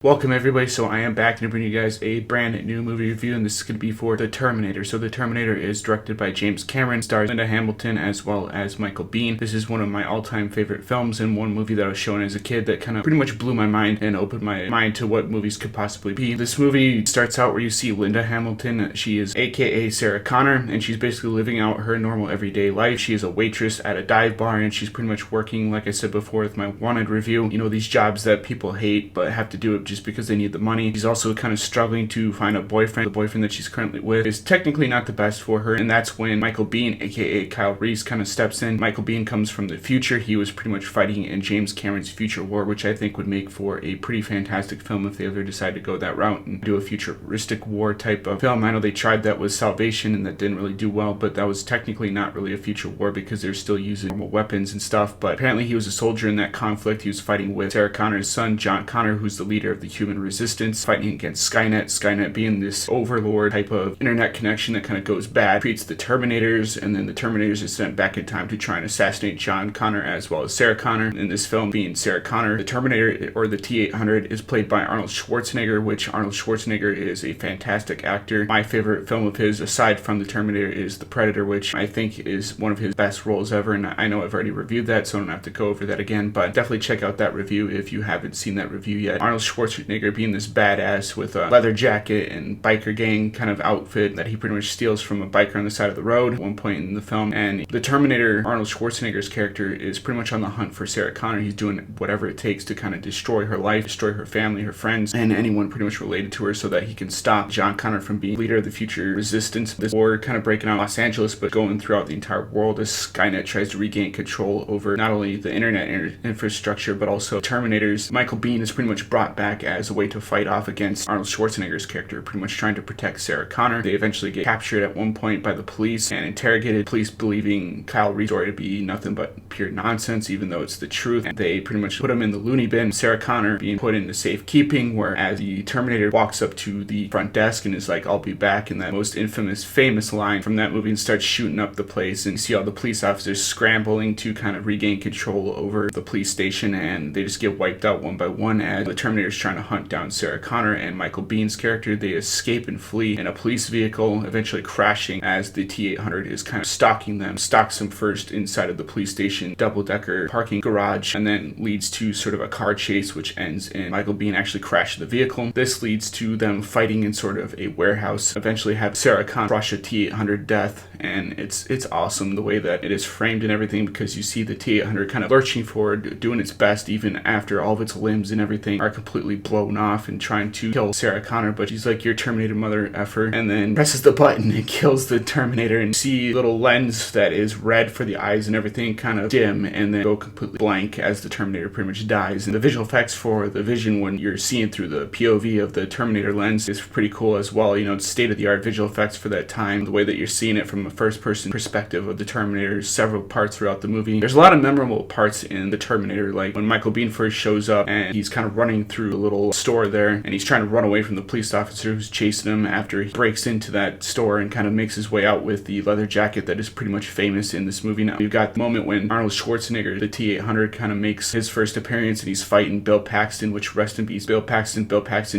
Welcome everybody, so I am back to bring you guys a brand new movie review, and this is going to be for The Terminator. So The Terminator is directed by James Cameron, stars Linda Hamilton as well as Michael Biehn. This is one of my all-time favorite films and one movie that I was shown as a kid that kind of pretty much blew my mind and opened my mind to what movies could possibly be. This movie starts out where you see Linda Hamilton. She is aka Sarah Connor, and she's basically living out her normal everyday life. She is a waitress at a dive bar, and she's pretty much working, like I said before with my wanted review, these jobs that people hate but have to do it just because they need the money. She's also kind of struggling to find a boyfriend. The boyfriend that she's currently with is technically not the best for her, and that's when Michael Biehn, aka Kyle Reese, kind of steps in. Michael Biehn comes from the future. He was pretty much fighting in James Cameron's future war, which I think would make for a pretty fantastic film if they ever decide to go that route and do a futuristic war type of film. I know they tried that with Salvation and that didn't really do well, but that was technically not really a future war because they're still using normal weapons and stuff. But apparently he was a soldier in that conflict. He was fighting with Sarah Connor's son, John Connor, who's the leader of the human resistance, fighting against Skynet being this overlord type of internet connection that kind of goes bad, creates the Terminators, and then the Terminators is sent back in time to try and assassinate John Connor as well as Sarah Connor. In this film, being Sarah Connor, the Terminator, or the T-800, is played by Arnold Schwarzenegger, which Arnold Schwarzenegger is a fantastic actor. My favorite film of his, aside from the Terminator, is The Predator, which I think is one of his best roles ever, and I know I've already reviewed that, so I don't have to go over that again, but definitely check out that review if you haven't seen that review yet. Arnold Schwarzenegger being this badass with a leather jacket and biker gang kind of outfit that he pretty much steals from a biker on the side of the road at one point in the film. And the Terminator, Arnold Schwarzenegger's character, is pretty much on the hunt for Sarah Connor. He's doing whatever it takes to kind of destroy her life, destroy her family, her friends, and anyone pretty much related to her so that he can stop John Connor from being leader of the future resistance. This war kind of breaking out in Los Angeles, but going throughout the entire world as Skynet tries to regain control over not only the internet infrastructure, but also Terminators. Michael Biehn is pretty much brought back as a way to fight off against Arnold Schwarzenegger's character, pretty much trying to protect Sarah Connor. They eventually get captured at one point by the police and interrogated, police believing Kyle Reese's story to be nothing but pure nonsense, even though it's the truth. And they pretty much put him in the loony bin, Sarah Connor being put into safekeeping, whereas the Terminator walks up to the front desk and is like, "I'll be back," in that most infamous, famous line from that movie, and starts shooting up the place. And you see all the police officers scrambling to kind of regain control over the police station, and they just get wiped out one by one as the Terminator's trying to hunt down Sarah Connor and Michael Bihn's character. They escape and flee in a police vehicle, eventually crashing as the T-800 is kind of stalking them, stalks them first inside of the police station double-decker parking garage, and then leads to sort of a car chase, which ends in Michael Biehn actually crashing the vehicle. This leads to them fighting in sort of a warehouse, eventually have Sarah Connor crush a T-800 death, and it's awesome the way that it is framed and everything, because you see the T-800 kind of lurching forward, doing its best even after all of its limbs and everything are completely blown off and trying to kill Sarah Connor, but she's like, "Your Terminator mother effer," and then presses the button and kills the Terminator, and see little lens that is red for the eyes and everything kind of dim and then go completely blank as the Terminator pretty much dies. And the visual effects for the vision when you're seeing through the POV of the Terminator lens is pretty cool as well. It's state-of-the-art visual effects for that time, the way that you're seeing it from a first-person perspective of the Terminator, several parts throughout the movie. There's a lot of memorable parts in the Terminator, like when Michael Biehn first shows up and he's kind of running through a little store there, and he's trying to run away from the police officer who's chasing him after he breaks into that store and kind of makes his way out with the leather jacket that is pretty much famous in this movie now. You've got the moment when Arnold Schwarzenegger, the T-800, kind of makes his first appearance, and he's fighting Bill Paxton, which rest in peace, Bill Paxton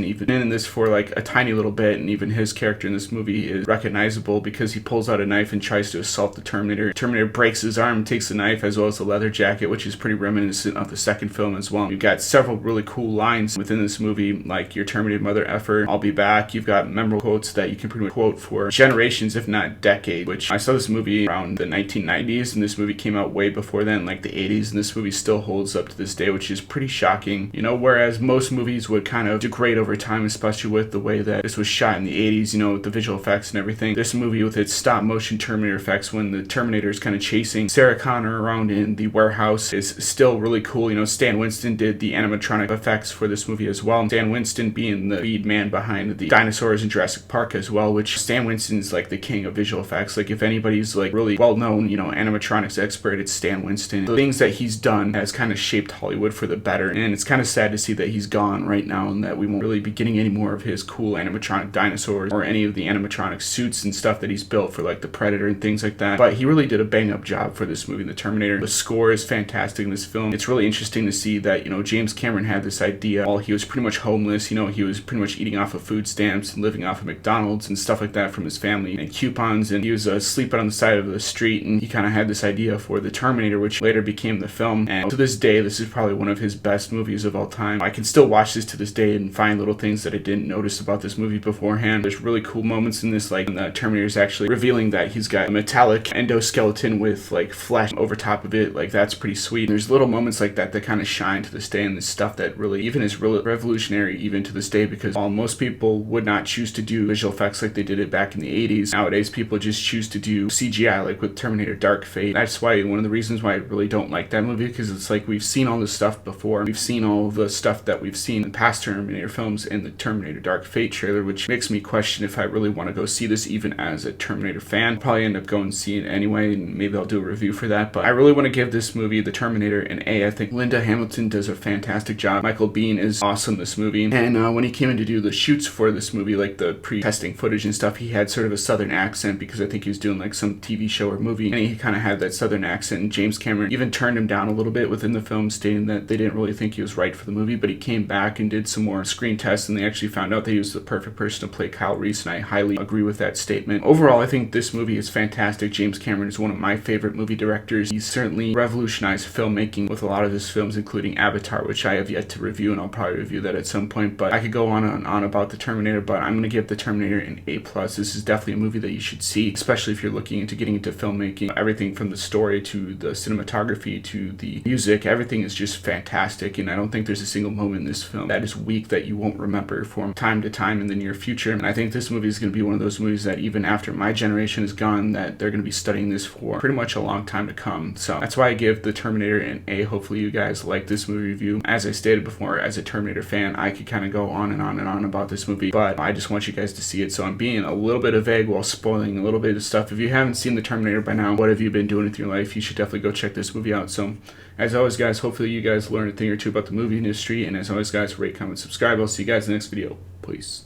even in this for like a tiny little bit, and even his character in this movie is recognizable because he pulls out a knife and tries to assault the Terminator. Terminator breaks his arm, takes the knife as well as the leather jacket, which is pretty reminiscent of the second film as well. You've got several really cool lines within this movie, like "Your Terminator mother effer," "I'll be back." You've got memorable quotes that you can pretty much quote for generations, if not decades, which I saw this movie around the 1990s, and this movie came out way before then, like the 80s, and this movie still holds up to this day, which is pretty shocking. Whereas most movies would kind of degrade over time, especially with the way that this was shot in the 80s, with the visual effects and everything. This movie with its stop motion Terminator effects when the Terminator is kind of chasing Sarah Connor around in the warehouse is still really cool. Stan Winston did the animatronic effects for this movie as well. Stan Winston being the lead man behind the dinosaurs in Jurassic Park as well, which Stan Winston's like the king of visual effects. Like if anybody's like really well-known, animatronics expert, it's Stan Winston. The things that he's done has kind of shaped Hollywood for the better, and it's kind of sad to see that he's gone right now and that we won't really be getting any more of his cool animatronic dinosaurs or any of the animatronic suits and stuff that he's built for like the Predator and things like that. But he really did a bang-up job for this movie, The Terminator. The score is fantastic in this film. It's really interesting to see that, James Cameron had this idea while he he was pretty much homeless. You know, he was pretty much eating off of food stamps and living off of McDonald's and stuff like that from his family and coupons, and he was sleeping on the side of the street, and he kind of had this idea for the Terminator, which later became the film. And to this day, this is probably one of his best movies of all time. I can still watch this to this day and find little things that I didn't notice about this movie beforehand. There's really cool moments in this, like when the Terminator's actually revealing that he's got a metallic endoskeleton with like flesh over top of it. Like, that's pretty sweet. And there's little moments like that that kind of shine to this day, and this stuff that really even is really revolutionary even to this day, because while most people would not choose to do visual effects like they did it back in the 80s, nowadays people just choose to do CGI, like with Terminator Dark Fate. That's why one of the reasons why I really don't like that movie, because it's like we've seen all this stuff before. We've seen all the stuff that we've seen in past Terminator films in the Terminator Dark Fate trailer, which makes me question if I really want to go see this even as a Terminator fan. I'll probably end up going and see it anyway, and maybe I'll do a review for that, but I really want to give this movie, The Terminator, an A. I think Linda Hamilton does a fantastic job. Michael Biehn is awesome in this movie, and when he came in to do the shoots for this movie, like the pre-testing footage and stuff, he had sort of a southern accent because I think he was doing like some TV show or movie, and he kind of had that southern accent, and James Cameron even turned him down a little bit within the film, stating that they didn't really think he was right for the movie, but he came back and did some more screen tests, and they actually found out that he was the perfect person to play Kyle Reese, and I highly agree with that statement. Overall, I think this movie is fantastic. James Cameron is one of my favorite movie directors. He's certainly revolutionized filmmaking with a lot of his films, including Avatar, which I have yet to review, and I'll probably review that at some point, but I could go on and on about the Terminator, but I'm going to give the Terminator an A+. This is definitely a movie that you should see, especially if you're looking into getting into filmmaking. Everything from the story to the cinematography to the music, everything is just fantastic, and I don't think there's a single moment in this film that is weak that you won't remember from time to time in the near future. And I think this movie is going to be one of those movies that even after my generation is gone, that they're going to be studying this for pretty much a long time to come. So that's why I give the Terminator an A. Hopefully you guys like this movie review. As I stated before, as a Terminator fan, I could kind of go on and on and on about this movie, but I just want you guys to see it, so I'm being a little bit vague while spoiling a little bit of stuff. If you haven't seen the Terminator by now, what have you been doing with your life? You should definitely go check this movie out. So as always, guys, hopefully you guys learned a thing or two about the movie industry, and as always, guys, rate, comment, subscribe. I'll see you guys in the next video. Peace.